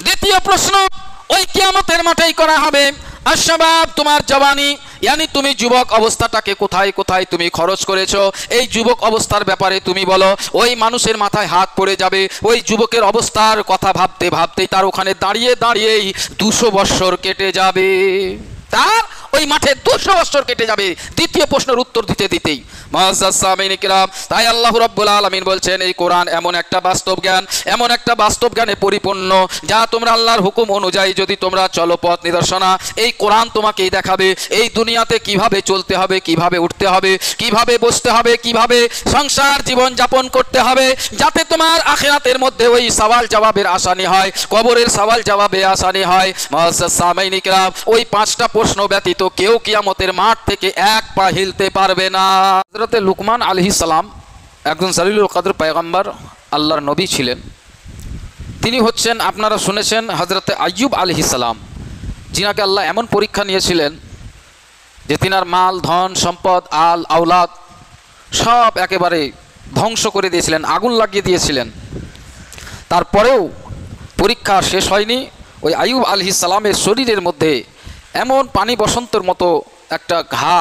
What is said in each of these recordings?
দ্বিতীয় প্রশ্ন ওই কিয়ামতের মাঠেই করা হবে। আশবাব, তোমার জওয়ানি, यानी তুমি যুবক অবস্থাটাকে কোথায় কোথায় তুমি খরচ করেছো, এই যুবক অবস্থার ব্যাপারে তুমি বলো। ওই মানুষের মাথায় হাত পড়ে যাবে, ওই যুবকের অবস্থার কথা ভাবতে ভাবতেই তার ওখানে দাঁড়িয়ে দাঁড়িয়েই 200 বছর কেটে যাবে, তার ওই মাঠে 200 বছর কেটে যাবে দ্বিতীয় প্রশ্নের উত্তর দিতে দিতেই। মুআজ্জাজ সামিঈন কিরাম, তাই আল্লাহ রাব্বুল আলামিন বলছেন এই কোরআন এমন একটা বাস্তব জ্ঞান, এমন একটা বাস্তব জ্ঞানে পরিপূর্ণ, যা তোমরা আল্লাহর হুকুম অনুযায়ী যদি তোমরা চলো পথ নিদর্শনা, এই কোরআন তোমাকেই দেখাবে এই দুনিয়াতে কিভাবে চলতে হবে, কিভাবে উঠতে হবে, কিভাবে বসতে হবে, কিভাবে সংসার জীবন যাপন করতে হবে, যাতে তোমার আখিরাতের মধ্যে ওই সওয়াল জবাবের আসানি হয়, কবরের সওয়াল জবাবে আসানি হয়। মুআজ্জাজ সামিঈন কিরাম, ওই 5টা প্রশ্ন ব্যতীত কেউ কিয়ামতের মাঠ থেকে এক পা হিলতে পারবে না। হযরতে লুকমান আলাইহিস সালাম একজন জালিলুল কদর পয়গম্বর, আল্লাহর নবী ছিলেন। তিনি হচ্ছেন, আপনারা শুনেছেন, হযরতে আইয়ুব আলাইহিস সালাম, যিনাকে আল্লাহ এমন পরীক্ষা নিয়েছিলেন যে তিনার মাল ধন সম্পদ আল আওলাদ সব একেবারে ধ্বংস করে দিয়েছিলেন, আগুন লাগিয়ে দিয়েছিলেন। তারপরেও পরীক্ষা শেষ হয়নি, ওই আইয়ুব আলাইহিস সালামের শরীরের মধ্যে এমন পানি বসন্তের মতো একটা ঘা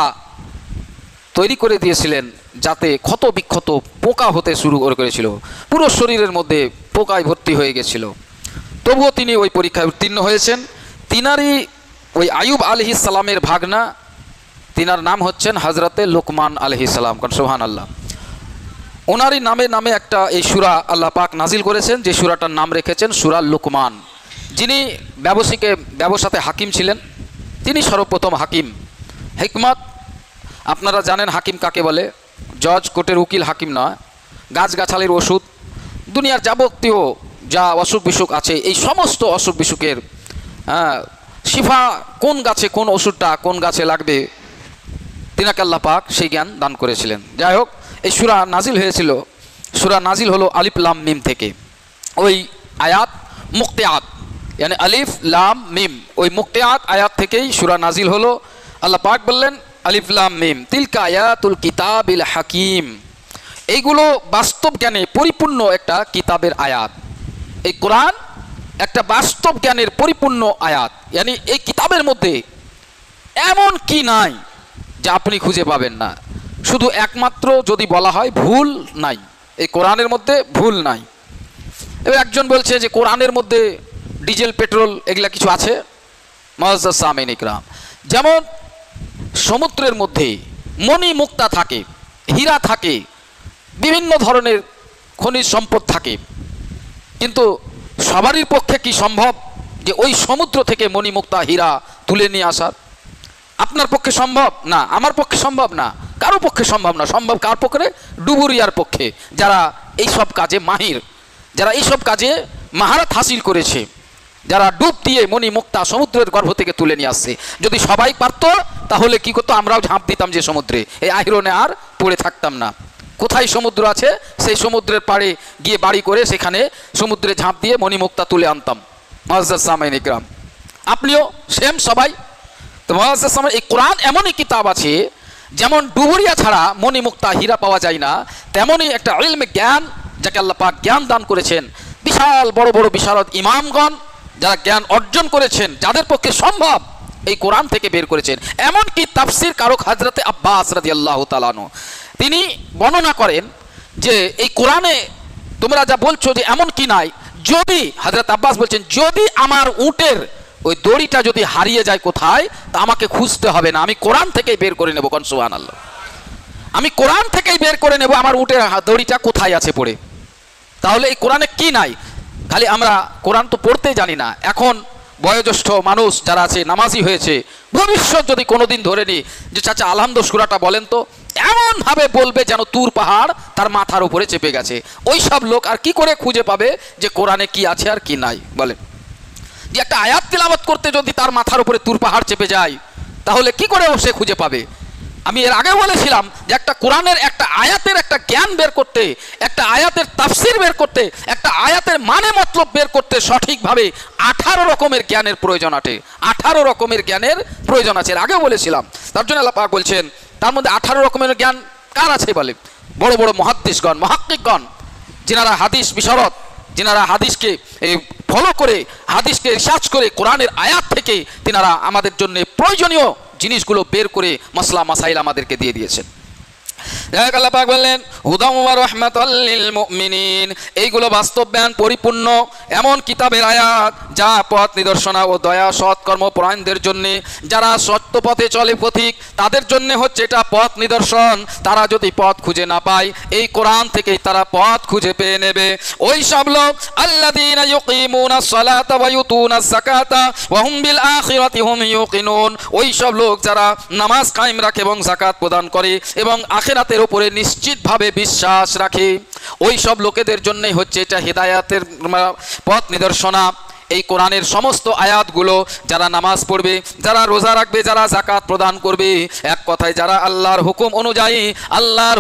তৈরি করে দিয়েছিলেন, যাতে ক্ষত বিক্ষত পোকা হতে শুরু করেছিল, পুরো শরীরের মধ্যে পোকায় ভর্তি হয়ে গেছিল। তবুও তিনি ওই পরীক্ষায় উত্তীর্ণ হয়েছেন। তিনারই ওই আইয়ুব আলাইহিস সালামের ভাগনা, তিনার নাম হচ্ছেন হযরতে লুকমান আলাইহিস সালাম। কারণ সুবহানাল্লাহ, ওনারই নামে নামে একটা এই সূরা আল্লাহ পাক নাজিল করেছেন, যে সূরাটার নাম রেখেছেন সূরা লুকমান। যিনি ব্যবসাতে হাকিম ছিলেন, তিনি সর্বপ্রথম হাকিম। হিকমত, আপনারা জানেন হাকিম কাকে বলে, জজ কোর্টের উকিল হাকিম নয়, গাছগাছালির ওষুধ, দুনিয়ার যাবতীয় যা অসুখ বিসুখ আছে এই সমস্ত অসুখ বিসুখের শিফা কোন গাছে কোন ওষুধটা কোন গাছে লাগবে, তিনাকে আল্লাহ পাক সেই জ্ঞান দান করেছিলেন। যাই হোক, এই সূরা নাজিল হয়েছিল, সূরা নাজিল হলো আলিফ লাম মিম থেকে। ওই আয়াত মুক্তিয়াত, यानी আলিফ লাম মিম, ওই মুক্তিয়াত আয়াত থেকেই সূরা নাজিল হলো। আল্লাহ পাক বললেন আলিফ লাম মিম তিলকা আয়াতুল কিতাবিল হাকিম, এইগুলো বাস্তব জ্ঞানে পরিপূর্ণ একটা কিতাবের আয়াত। এই কোরআন একটা বাস্তব জ্ঞানের পরিপূর্ণ আয়াত, यानी এই কিতাবের মধ্যে এমন কি নাই যা আপনি খুঁজে পাবেন না। শুধু একমাত্র যদি বলা হয় ভুল নাই, এই কোরআনের মধ্যে ভুল নাই। এবার একজন বলছে যে কোরআনের মধ্যে ডিজেল পেট্রোল এগুলা কিছু আছে। মুআজ্জাজ সামিঈন ইকরাম, যেমন সমুদ্রের মধ্যে মণি মুক্তা থাকে, হীরা থাকে, বিভিন্ন ধরনের খনিজ সম্পদ থাকে, কিন্তু সবারই পক্ষে কি সম্ভব যে ওই সমুদ্র থেকে মণি মুক্তা হীরা তুলে নিয়ে আসার? আপনার পক্ষে সম্ভব না, আমার পক্ষে সম্ভব না, কারো পক্ষে সম্ভব না। সম্ভব কার পক্ষে? ডুবুরিয়ার পক্ষে, যারা এই সব কাজে মাহির, যারা এই সব কাজে মাহারত হাসিল করেছে, যারা ডুব দিয়ে মণি মুক্তা সমুদ্রের গর্ভ থেকে তুলে নিয়ে আসছে। যদি সবাই পারতো তাহলে কি করতো, আমরাও ঝাঁপ দিতাম যে সমুদ্রে, এই আইরনে আর পড়ে থাকতাম না। কোথায় সমুদ্র আছে সেই সমুদ্রের পাড়ে গিয়ে বাড়ি করে সেখানে সমুদ্রে ঝাঁপ দিয়ে মণিমুক্তা তুলে আনতাম। মুআজ্জাজ সামিঈন ইকরাম, আপনিও সেম সবাই। তো মুআজ্জাজ সামিঈন, এই কোরআন এমনই কিতাব আছে, যেমন ডুবুরিয়া ছাড়া মণিমুক্তা হীরা পাওয়া যায় না, তেমনই একটা ইলমে জ্ঞান, যাকে আল্লাহ পাক জ্ঞান দান করেছেন। বিশাল বড় বড় বিশারদ ইমামগণ যারা জ্ঞান অর্জন করেছেন, যাদের পক্ষে সম্ভব এই কোরআন থেকে বের করেছেন। এমনকি তাফসীর কারক হযরতে আব্বাস রাদিয়াল্লাহু তাআলা আনহু, তিনি বর্ণনা করেন যে এই কোরআনে তোমরা যা বলছো যে এমন কি নাই, যদি হযরত আব্বাস বলছেন যদি আমার উটের ওই দড়িটা যদি হারিয়ে যায় কোথায়, তা আমাকে খুঁজতে হবে না, আমি কোরআন থেকেই বের করে নেব। কোন সুবহানাল্লাহ, আমি কোরআন থেকেই বের করে নেব আমার উটের দড়িটা কোথায় আছে পড়ে। তাহলে এই কোরআনে কি নাই? খালি আমরা কোরআন তো পড়তে জানি না। এখন বয়োজ্যেষ্ঠ মানুষ যারা আছে, নামাজি হয়েছে, ভবিষ্যৎ যদি কোনোদিন ধরে নি যে চাচা আলহামদ সূরাটা বলেন তো, এমনভাবে বলবে যেন তুর পাহাড় তার মাথার উপরে চেপে গেছে। ওই সব লোক আর কি করে খুঁজে পাবে যে কোরআনে কি আছে আর কি নাই? বলেন, যে একটা আয়াত তিলাওয়াত করতে যদি তার মাথার উপরে তুর পাহাড় চেপে যায়, তাহলে কি করে সে খুঁজে পাবে? আমি এর আগে বলেছিলাম যে একটা কোরআনের একটা আয়াতের একটা জ্ঞান বের করতে, একটা আয়াতের তাফসীর বের করতে, একটা আয়াতের মানে মতলব বের করতে সঠিকভাবে 18 রকমের জ্ঞানের প্রয়োজন আছে। 18 রকমের জ্ঞানের প্রয়োজন আছে, এর আগেও বলেছিলাম। তার জন্য আল্লাহ পাক বলছেন তার মধ্যে 18 রকমের জ্ঞান কার আছে? বলে বড় বড় মুহাদ্দিসগণ, মুহাক্কিকগণ, যিনারা হাদিস বিশারদ, যিনারা হাদিসকে ফলো করে, হাদিসকে রিসার্চ করে, কোরআনের আয়াত থেকে তিনারা আমাদের জন্য প্রয়োজনীয় জিনিসগুলো বের করে মাসলা মাসাইল আমাদেরকে দিয়ে দিয়েছেন। আল্লাহ পাক বললেন হুদাম ওয়া রাহমাতাল লিল মুমিনিন, এইগুলো বাস্তব জ্ঞান পরিপূর্ণ এমন কিতাবের আয়াত যা পথ নিদর্শনা ও দয়া সৎকর্ম পরায়ণদের জন্য, যারা সত্য পথে চলে পথিক তাদের জন্য হচ্ছে এটা পথ নিদর্শন। তারা যদি পথ খুঁজে না পায় এই কোরআন থেকেই তারা পথ খুঁজে পেয়ে নেবে। ওই সব লোক আল্লাযীনা ইউকিমুনাস সালাতা ওয়া ইউতুনাস যাকাতা ওয়া হুম বিল আখিরাতি হুম ইউকিনুন, ওই সব লোক যারা নামাজ কায়েম রাখে এবং যাকাত প্রদান করে এবং আখিরাতের উপরে নিশ্চিতভাবে বিশ্বাস রাখে, ওই সব লোকেদের জন্যই হচ্ছে এটা হিদায়াতের পথ নিদর্শনা। এই কোরআনের সমস্ত আয়াতগুলো যারা নামাজ পড়বে, যারা রোজা রাখবে, যারা যাকাত প্রদান করবে, এক কথায় যারা আল্লাহর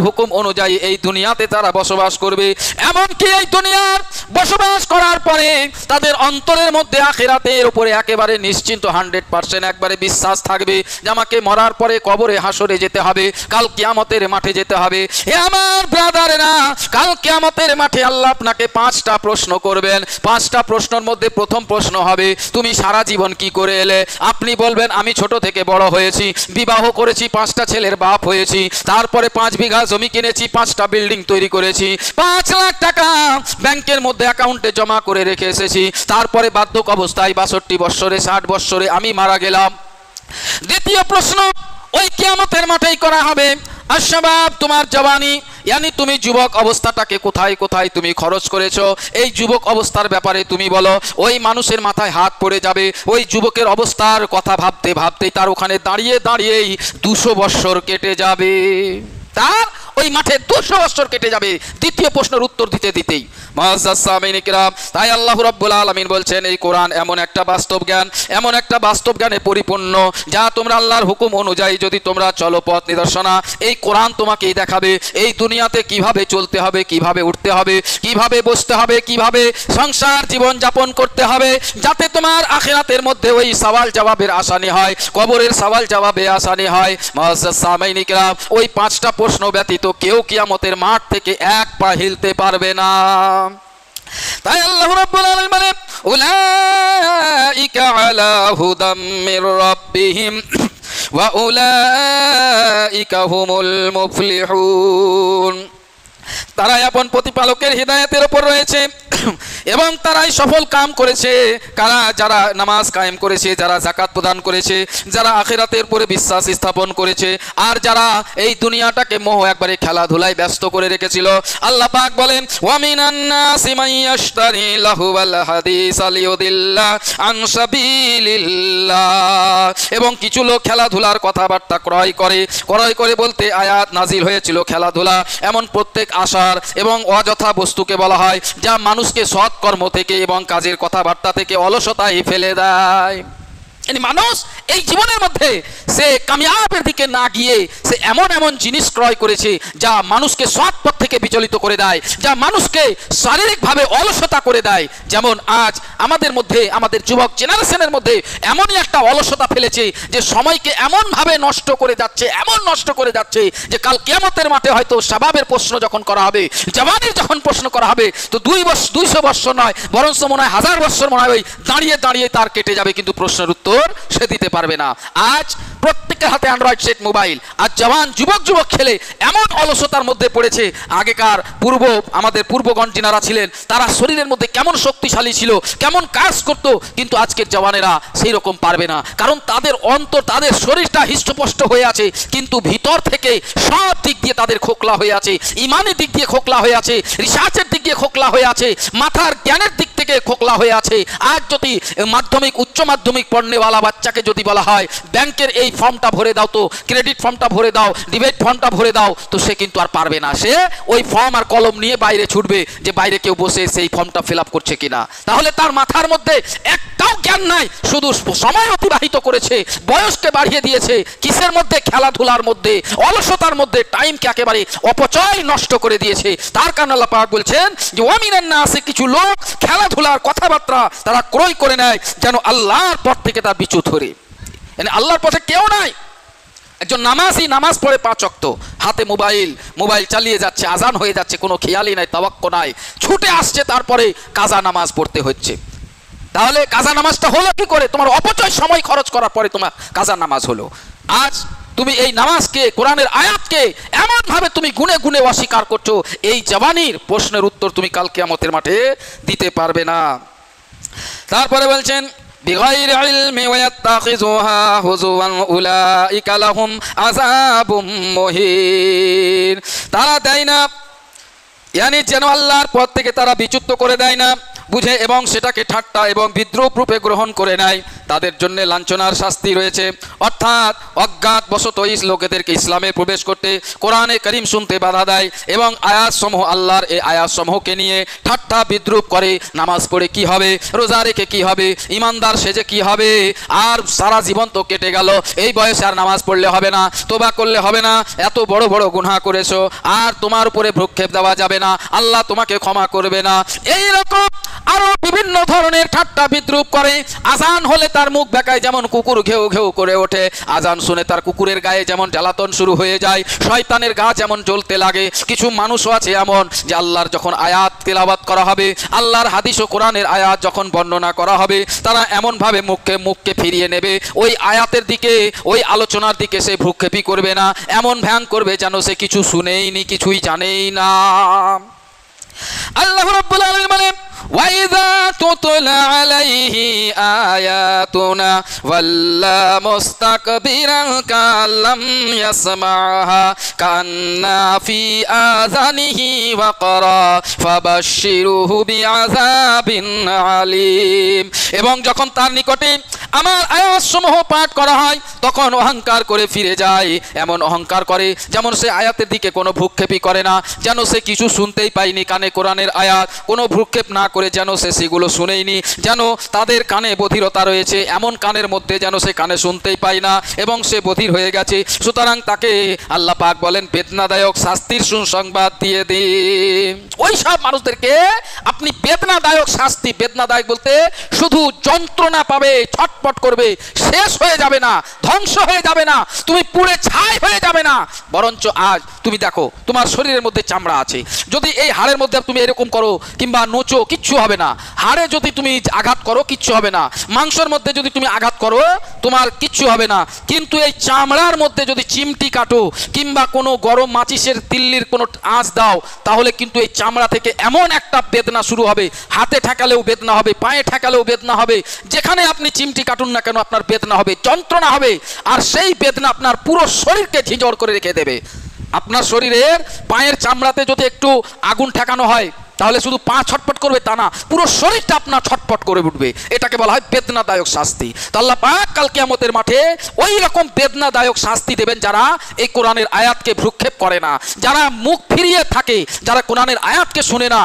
হুকুম অনুযায়ী এই দুনিয়াতে তারা বসবাস করবে, এমনকি এই দুনিয়ার বসবাস করার পরে তাদের অন্তরের মধ্যে আখিরাতের উপরে একেবারে নিশ্চিন্ত 100% একবারে বিশ্বাস থাকবে যে আমাকে মরার পরে কবরে হাসরে যেতে হবে, কাল কিয়ামতের মাঠে যেতে হবে। হে আমার ব্রাদারেরা, কাল কিয়ামতের মাঠে আল্লাহ আপনাকে 5টা প্রশ্ন করবেন। 5টা প্রশ্নের মধ্যে প্রথম প্রশ্ন হবে তুমি সারা জীবন কি করে এলে। আপনি বলবেন আমি ছোট থেকে বড় হয়েছি, বিবাহ করেছি, 5টা ছেলের বাপ হয়েছি, তারপরে 5 বিঘা জমি কিনেছি, 5টা বিল্ডিং তৈরি করেছি, 5 লাখ টাকা ব্যাংকের মধ্যে অ্যাকাউন্টে জমা করে রেখে এসেছি, তারপরে বার্ধক্য অবস্থায় 62 বৎসরে 60 বৎসরে আমি মারা গেলাম। দ্বিতীয় প্রশ্ন ওই কিয়ামতের মাঠেই করা হবে আশবাব তোমার জওয়ানি, यानी তুমি যুবক অবস্থাটাকে কোথায় কোথায় তুমি খরচ করেছো, এই যুবক অবস্থার ব্যাপারে তুমি বলো। ওই মানুষের মাথায় হাত পড়ে যাবে, ওই যুবকের অবস্থার কথা ভাবতে ভাবতেই তার ওখানে দাঁড়িয়ে দাঁড়িয়েই 200 বৎসর কেটে যাবে, তার ওই মাঠে 200 বৎসর কেটে যাবে দ্বিতীয় প্রশ্নের উত্তর দিতে দিতেই। মুআজ্জাজ সামিঈন কিরাম, তাই আল্লাহ রাব্বুল আলামিন বলছেন এই কোরআন এমন একটা বাস্তব জ্ঞান, এমন একটা বাস্তব জ্ঞানে পরিপূর্ণ যা তোমরা আল্লাহর হুকুম অনুযায়ী যদি তোমরা চলো পথ নিদর্শনা, এই কোরআন তোমাকেই দেখাবে এই দুনিয়াতে কিভাবে চলতে হবে, কিভাবে উঠতে হবে, কিভাবে বসতে হবে, কিভাবে সংসার জীবন যাপন করতে হবে, যাতে তোমার আখিরাতের মধ্যে ওই সওয়াল জবাবের আসানি হয়, কবরের সওয়াল জবাবে আসানি হয়। মুআজ্জাজ সামিঈন কিরাম, ওই 5টা প্রশ্ন ব্যতীত কেউ কিয়ামতের মাঠ থেকে এক পা হিলতে পারবে না। তাই আল্লাহ রাব্বুল আলামিন বলেন উলাইকা আলা হুদাম মির রাব্বিহিম ওয়া উলাইকা হুমুল মুফলিহুন, তারাই আপন প্রতিপালকের হিদায়াতের উপর রয়েছে এবং তারাই সফল কাম করেছে। কারা? যারা নামাজ কায়েম করেছে, যারা যাকাত প্রদান করেছে, যারা আখিরাতের উপরে বিশ্বাস স্থাপন করেছে, আর যারা এই দুনিয়াটাকে মোহ একবারে খেলাধুলায় ব্যস্ত করে রেখেছিল। আল্লাহ পাক বলেন ওয়া মিনান নাসি মান ইয়াশতারি লাহুল হাদিস লিয়ুদিল্লা আন সাবিলিল্লাহ, এবং কিছু লোক খেলাধুলার কথাবার্তা ক্রয় করে বলতে আয়াত নাজিল হয়েছিল খেলাধুলা এমন প্রত্যেক আশার এবং অযথা বস্তুকে বলা হয় যা মানুষকে সৎ কর্ম থেকে এবং কাজের কথাবার্তা থেকে অলসতায় ফেলে দেয়। মানুষ এই জীবনের মধ্যে সে কামিয়াবের দিকে না গিয়ে সে এমন এমন জিনিস ক্রয় করেছে যা মানুষকে সৎ পথ থেকে বিচলিত করে দেয়, যা মানুষকে শারীরিকভাবে অলসতা করে দেয়। যেমন আজ আমাদের মধ্যে, আমাদের যুবক জেনারেশনের মধ্যে এমনই একটা অলসতা ফেলেছে যে সময়কে এমনভাবে নষ্ট করে যাচ্ছে, এমন নষ্ট করে যাচ্ছে যে কাল কিয়ামতের মাঠে হয়তো শাবাবের প্রশ্ন যখন করা হবে, জওয়ানির যখন প্রশ্ন করা হবে, তো 200 বৎসর নয় বরঞ্চ মনে হয় 1000 বৎসর মনে হয় ওই দাঁড়িয়ে দাঁড়িয়ে তার কেটে যাবে, কিন্তু প্রশ্নের উত্তর সে দিতে পারবে না। আজ প্রত্যেকের হাতে অ্যান্ড্রয়েড সেট মোবাইল, আর জওয়ান যুবক খেলে এমন অলসতার মধ্যে পড়েছে। আগেকার আমাদের পূর্বগণ যিনারা ছিলেন তারা শরীরের মধ্যে কেমন শক্তিশালী ছিল, কেমন কাজ করত, কিন্তু আজকের জওয়ানেরা সেই রকম পারবে না, কারণ তাদের তাদের শরীরটা হৃষ্টপুষ্ট হয়ে আছে, কিন্তু ভিতর থেকে সব দিক দিয়ে তাদের খোকলা হয়ে আছে, ইমানের দিক দিয়ে খোকলা হয়ে আছে, রিসার্চের দিক দিয়ে খোকলা হয়ে আছে, মাথার জ্ঞানের দিক থেকে খোকলা হয়ে আছে। আজ যদি মাধ্যমিক উচ্চ মাধ্যমিক পড়নেওয়ালা বাচ্চাকে যদি বলা হয় ব্যাংকের এই ফর্মটা ভরে দাও, তো ক্রেডিট ফর্মটা ভরে দাও, ডিবেট ফর্মটা ভরে দাও, তো সে কিন্তু আর পারবে না। সে ওই ফর্ম আর কলম নিয়ে বাইরে ছুটবে যে বাইরে কেউ বসে সেই ফর্মটা ফিল আপ করছে কিনা। তাহলে তার মাথার মধ্যে একটাও জ্ঞান নাই, শুধু সময় অতিবাহিত করেছে, বয়সকে বাড়িয়ে দিয়েছে কিসের মধ্যে? খেলাধুলার মধ্যে, অলসতার মধ্যে টাইমকে একেবারে অপচয় নষ্ট করে দিয়েছে। তার কারণে আল্লাহ পাক বলছেন যে ওয়া মিনান নাসি, কিছু লোক খেলাধুলার কথাবার্তা তারা ক্রয় করে নেয় যেন আল্লাহর পথ থেকে তা বিচ্যুত করে। আল্লাহর পথে কেউ নাই। একজন নামাজি নামাজ পড়ে 5 ওয়াক্ত, হাতে মোবাইল চালিয়ে যাচ্ছে, আজান হয়ে যাচ্ছে, কোনো খেয়ালই নাই, তাওয়াক্কুল নাই, ছুটে আসছে, তারপরে কাজা নামাজ পড়তে হচ্ছে। তাহলে কাজা নামাজটা হলো কি করে? তোমার অপচয় সময় খরচ করার পরে তোমার কাজা নামাজ হলো। আজ তুমি এই নামাজকে, কোরআনের আয়াতকে এমন ভাবে তুমি গুনে গুনে অস্বীকার করছো, এই জওয়ানির প্রশ্নের উত্তর তুমি কাল কিয়ামতের মাঠে দিতে পারবে না। তারপরে বলছেন বিগাইরি ইলমি ওয়া ইয়াত্তাখিযুহা হুজুওয়ান উলাইকা লাহুম আযাবুম মুহিন। তারা দেয় না, ইয়ানি যেন আল্লাহর পথ থেকে তারা বিচ্যুত করে দেয় না, বুঝে এবং সেটাকে ঠাট্টা এবং বিদ্রুপ রূপে গ্রহণ করে নেয়, তাদের জন্য লাঞ্ছনার শাস্তি রয়েছে। অর্থাৎ অজ্ঞাত বশত লোকেদেরকে ইসলামে প্রবেশ করতে, কোরআনে করিম শুনতে বাধা দেয় এবং আয়াতসমূহ, আল্লাহর এই আয়াতসমূহকে নিয়ে ঠাট্টা বিদ্রুপ করে। নামাজ পড়ে কি হবে, রোজা রেখে কি হবে, ইমানদার সেজে কি হবে, আর সারা জীবন তো কেটে গেল, এই বয়সে আর নামাজ পড়লে হবে না, তোবা করলে হবে না, এত বড় বড় গুনাহ করেছো, আর তোমার উপরে ভ্রুক্ষেপ দেওয়া যাবে না, আল্লাহ তোমাকে ক্ষমা করবে না, এই রকম আরো বিভিন্ন ধরনের ঠাট্টা বিদ্রুপ করে। আজান হলে তার মুখ বেঁকায়, যেমন কুকুর ঘেউ ঘেউ করে ওঠে। আজান শুনে তার কুকুরের গায়ে যেমন জ্বালাতন শুরু হয়ে যায়, শয়তানের গা যেমন জ্বলতে লাগে। কিছু মানুষও আছে এমন যে আল্লাহর যখন আয়াত তেলাওয়াত করা হবে, আল্লাহর হাদিস ও কোরআনের আয়াত যখন বর্ণনা করা হবে, তারা এমন ভাবে মুখকে ফিরিয়ে নেবে, ওই আয়াতের দিকে, ওই আলোচনার দিকে সে ভ্রুক্ষেপই করবে না, এমন ভ্যান করবে যেন সে কিছু শুনেইনি, কিছুই জানেই না। আল্লাহ রাব্বুল আলামিন বলেন وَإِذَا تُتْلَى عَلَيْهِ آيَاتُنَا وَلَّى مُسْتَكْبِرًا كَأَن لَّمْ يَسْمَعْهَا كَأَنَّ فِي آذَانِهِ وَقْرًا فَبَشِّرْهُ بِعَذَابٍ عَلِيمٍ। এবং যখন তার নিকটে আমার আয়াতসমূহ পাঠ করা হয়, তখন অহংকার করে ফিরে যায়, এমন অহংকার করে যেমন সে আয়াতের দিকে কোনো ভ্রুক্ষেপই করে না, যেন সে কিছু শুনতেই পায়নি। কানে কোরআনের আয়াত কোনো ভ্রুক্ষেপ না করে যেন সে সেগুলো শুনেইনি, যেন তাদের কানে বধিরতা রয়েছে, এমন কানের মধ্যে যেন সে কানে শুনতেই পায় না এবং সে বধির হয়ে গেছে। সুতরাং তাকে আল্লাহ পাক বলেন বেদনাদায়ক শাস্তির সুসংবাদ দিয়ে দিন। ওই সব মানুষদেরকে আপনি বেদনাদায়ক শাস্তি, বেদনাদায়ক বলতে শুধু যন্ত্রণা পাবে, ছটপট করবে, শেষ হয়ে যাবে না, ধ্বংস হয়ে যাবে না, তুমি পুড়ে ছাই হয়ে যাবে না, বরঞ্চ আজ তুমি দেখো তোমার শরীরের মধ্যে চামড়া আছে, যদি এই হাড়ের মধ্যে তুমি এরকম করো কিংবা নোচো, কিচ্ছু হবে না। হাড়ে যদি তুমি আঘাত করো কিচ্ছু হবে না, মাংসের মধ্যে যদি তুমি আঘাত করো তোমার কিচ্ছু হবে না, কিন্তু এই চামড়ার মধ্যে যদি চিমটি কাটো কিংবা কোনো গরম মাচিসের তিল্লির কোনো আঁচ দাও, তাহলে কিন্তু এই চামড়া থেকে এমন একটা বেদনা শুরু হবে, হাতে ঠেকালেও বেদনা হবে, পায়ে ঠেকালেও বেদনা হবে, যেখানে আপনি চিমটি কাটুন না কেন আপনার বেদনা হবে, যন্ত্রণা হবে, আর সেই বেদনা আপনার পুরো শরীরকে ঝিঁঝড় করে রেখে দেবে। আপনার শরীরের পায়ের চামড়াতে যদি একটু আগুন ঠেকানো হয়, তাহলে শুধু পা ছটপট করবে তা না, পুরো শরীরটা আপনার ছটপট করে উঠবে, এটাকে বলা হয় বেদনাদায়ক শাস্তি। তো আল্লাহ পাক কাল কিয়ামতের মাঠে ওই রকম বেদনাদায়ক শাস্তি দেবেন যারা এই কোরআনের আয়াতকে ভ্রুক্ষেপ করে না, যারা মুখ ফিরিয়ে থাকে, যারা কোরআনের আয়াতকে শুনে না।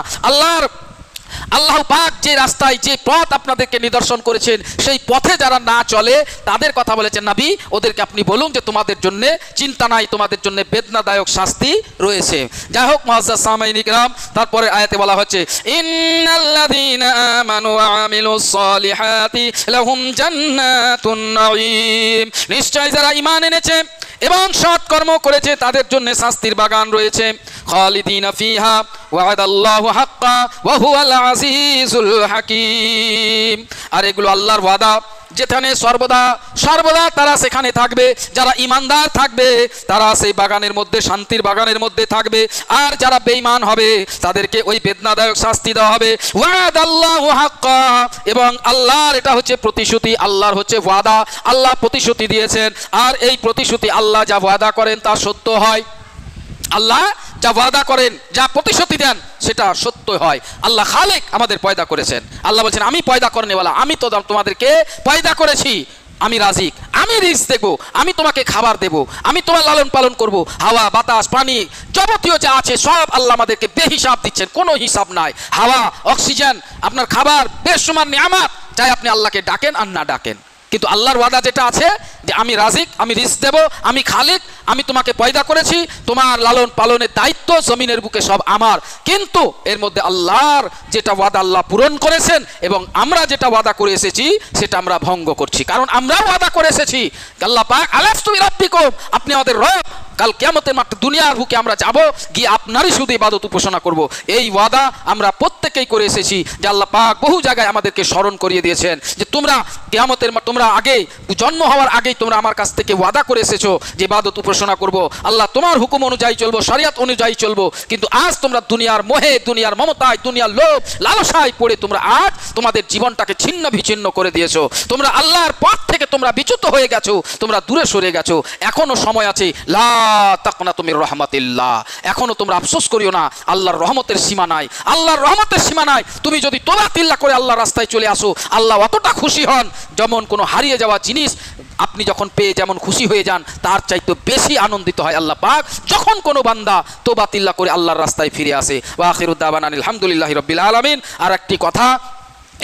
আল্লাহ পাক যে রাস্তায়, যে পথ আপনাদেরকে নিদর্শন করেছেন, সেই পথে যারা না চলে তাদের কথা বলেছেন নবী, ওদেরকে আপনি বলুন যে তোমাদের জন্য চিন্তা নাই, তোমাদের জন্য বেদনাদায়ক শাস্তি রয়েছে। যাই হোক মুআজ্জাজ সামাইন ইকরাম, তারপরে আয়াতে বলা হচ্ছে ইন্নাল্লাযীনা আমানু ওয়া আমিলুস সালিহাতি লাহুম জান্নাতুন নাঈম। নিশ্চয় যারা ঈমান এনেছে এবং সৎ কর্ম করেছে তাদের জন্য শাস্তির বাগান রয়েছে। খালিদিনা ফিহা ওয়াদাল্লাহু হাক্কা ওয়া হুয়াল আজিজুল হাকীম। আর এগুলো আল্লাহর ওয়াদা, যেখানে সর্বদা তারা সেখানে থাকবে, যারা ঈমানদার থাকবে তারা সেই বাগানের মধ্যে, শান্তির বাগানের মধ্যে থাকবে, আর যারা বেঈমান হবে তাদেরকে ওই বেদনাদায়ক শাস্তি দেওয়া হবে। ওয়াদাল্লাহু হাক্কা, এবং আল্লাহর এটা হচ্ছে প্রতিশ্রুতি, আল্লাহর হচ্ছে ওয়াদা, আল্লাহ প্রতিশ্রুতি দিয়েছেন, আর এই প্রতিশ্রুতি আল্লাহ যা ওয়াদা করেন তা সত্য হয়। আল্লাহ যা ওয়াদা করেন, যা প্রতিশ্রুতি দেন সেটা সত্য হয়। আল্লাহ খালেক আমাদের পয়দা করেছেন, আল্লাহ বলছেন আমি পয়দা করনেওয়ালা, আমি তো তোমাদেরকে পয়দা করেছি, আমি রাজিক, আমি রিজক দেবো, আমি তোমাকে খাবার দেবো, আমি তোমার লালন পালন করবো, হাওয়া বাতাস পানি যাবতীয় যা আছে সব আল্লাহ আমাদেরকে বেহিসাব দিচ্ছেন, কোনো হিসাব নাই। হাওয়া, অক্সিজেন, আপনার খাবার, বেশুমার নিয়ামত, চাই আপনি আল্লাহকে ডাকেন আর না ডাকেন, কিন্তু আল্লাহর ওয়াদা যেটা আছে যে আমি রাজিক, আমি রিজক দেবো, আমি খালিক, আমি তোমাকে পয়দা করেছি, তোমার লালন পালনের দায়িত্ব জমিনের বুকে সব আমার। কিন্তু এর মধ্যে আল্লাহর যেটা ওয়াদা আল্লাহ পূরণ করেছেন এবং আমরা যেটা ওয়াদা করে এসেছি সেটা আমরা ভঙ্গ করছি। কারণ আমরা ওয়াদা করে এসেছি আল্লাহ পাক আলাস্তু বিরাব্বিকুম, আপনি আমাদের রব, কাল কিয়ামতের মাঠে দুনিয়ার বুকে আমরা যাব, গিয়ে আপনারই শুধু ইবাদত উপাসনা করব। এই ওয়াদা আমরা প্রত্যেকেই করে এসেছি। যে আল্লাহ পাক বহু জায়গায় আমাদেরকে স্মরণ করিয়ে দিয়েছেন যে তোমরা কিয়ামতের তোমরা আগেই জন্ম হওয়ার আগেই তোমরা আমার কাছ থেকে ওয়াদা করে এসেছো যে ইবাদত উপাসনা করব, আল্লাহ তোমার হুকুম অনুযায়ী চলবো, শরিয়ত অনুযায়ী চলবো। কিন্তু আজ তোমরা দুনিয়ার মোহে, দুনিয়ার মমতায়, দুনিয়ার লোভ লালসায় পড়ে তোমরা আজ তোমাদের জীবনটাকে ছিন্ন বিচ্ছিন্ন করে দিয়েছো। তোমরা আল্লাহর পথ থেকে তোমরা বিচ্যুত হয়ে গেছো, তোমরা দূরে সরে গেছো। এখনো সময় আছে, লা তাকনাতু মির রাহমাতিল্লাহ, এখনো তোমরা আফসোস করিও না, আল্লাহর রহমতের সীমা নাই, আল্লাহর রহমতের সীমা নাই। তুমি যদি তোবা তিল্লা করে আল্লাহর রাস্তায় চলে আসো, আল্লাহ অতটা খুশি হন যেমন কোনো হারিয়ে যাওয়া জিনিস আপনি যখন পেয়ে যেমন খুশি হয়ে যান, তার চাইতে বেশি আনন্দিত হয় আল্লাহ পাক যখন কোনো বান্দা তোবা তিল্লা করে আল্লাহর রাস্তায় ফিরে আসে। ওয়া আখিরু দাওয়ানা আলহামদুলিল্লাহি রাব্বিল আলামিন। আর একটি কথা,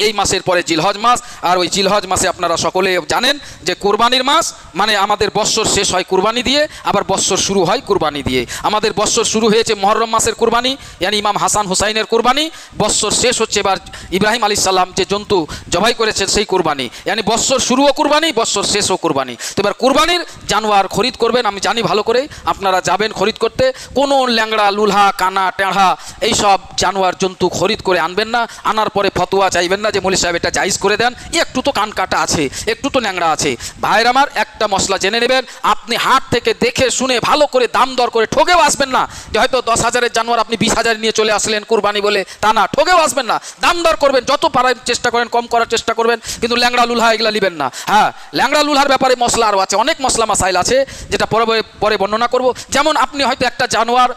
এই মাসের পরে জিলহজ মাস, আর ওই জিলহজ মাসে আপনারা সকলে জানেন যে কুরবানির মাস, মানে আমাদের বৎসর শেষ হয় কুরবানি দিয়ে, আবার বৎসর শুরু হয় কুরবানি দিয়ে। আমাদের বৎসর শুরু হয়েছে মুহররম মাসের কুরবানি, ইয়ানি ইমাম হাসান হুসাইনের কুরবানি। বৎসর শেষ হচ্ছে এবার ইব্রাহিম আলাইহিস সালাম যে জন্তু জবাই করেছেন সেই কুরবানি, ইয়ানি বৎসর শুরুও কুরবানি, বৎসর শেষও কুরবানি। তো এবার কুরবানির জানোয়ার খরিদ করবেন, আমি জানি ভালো করে আপনারা যাবেন খরিদ করতে। কোনো ল্যাংড়া, লুলহা, কানা, টেঁড়া এইসব জানোয়ার জন্তু খরিদ করে আনবেন না। আনার পরে ফতোয়া চাইবেন না যে মৌলী সাহেব এটা জায়েজ করে দেন, একটু তো কান কাটা আছে, একটু তো ন্যাংরা আছে। ভাইয়ের আমার, একটা মশলা জেনে নেবেন, আপনি হাট থেকে দেখে শুনে ভালো করে দাম দর করে ঠকেও আসবেন না যে হয়তো 10,000-এর জানোয়ার আপনি 20,000 নিয়ে চলে আসলেন কুরবানি বলে, তা না, ঠকেও আসবেন না। দাম দর করবেন, যত পারার চেষ্টা করেন কম করার চেষ্টা করবেন, কিন্তু ল্যাংড়া লুলহা এগুলা নেবেন না। হ্যাঁ, ল্যাংড়া লুলহার ব্যাপারে মশলা আরও আছে, অনেক মশলা মাসাইল আছে যেটা পরে বর্ণনা করব। যেমন আপনি হয়তো একটা জানোয়ার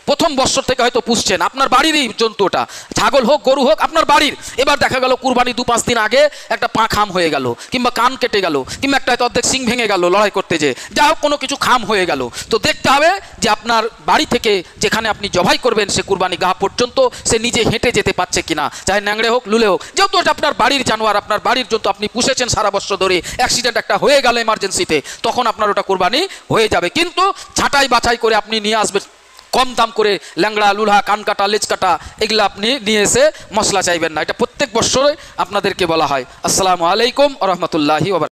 প্রথম বছর থেকে হয়তো পুষছেন, আপনার বাড়িরই জন্তু, ওটা ছাগল হোক গরু হোক আপনার বাড়ির। এবার দেখা গেল কুরবানি 2-5 দিন আগে একটা পা খাম হয়ে গেল, কিংবা কান কেটে গেল, কিংবা একটা হয়তো অর্ধেক সিং ভেঙে গেল লড়াই করতে, যে যা হোক কোনো কিছু খাম হয়ে গেল। তো দেখতে হবে যে আপনার বাড়ি থেকে যেখানে আপনি জবাই করবেন সে কুরবানি গাহ পর্যন্ত সে নিজে হেঁটে যেতে পারছে কিনা, চাহে ন্যাংড়ে হোক লুলে হোক। যেহেতু এটা আপনার বাড়ির জানোয়ার, আপনার বাড়ির জন্তু, আপনি পুষেছেন সারা বছর ধরে, অ্যাক্সিডেন্ট একটা হয়ে গেল এমার্জেন্সিতে, তখন আপনার ওটা কুরবানি হয়ে যাবে। কিন্তু ছাঁটাই বাছাই করে আপনি নিয়ে আসবেন, কম দাম করে ল্যাংড়া, লুলহা, কান কাটা, লেজ কাটা এগুলো আপনি নিয়ে এসে মশলা চাইবেন না। এটা প্রত্যেক বছরে আপনাদেরকে বলা হয়। আসসালামু আলাইকুম ওয়া রাহমাতুল্লাহি ওয়া বারাকাতুহু।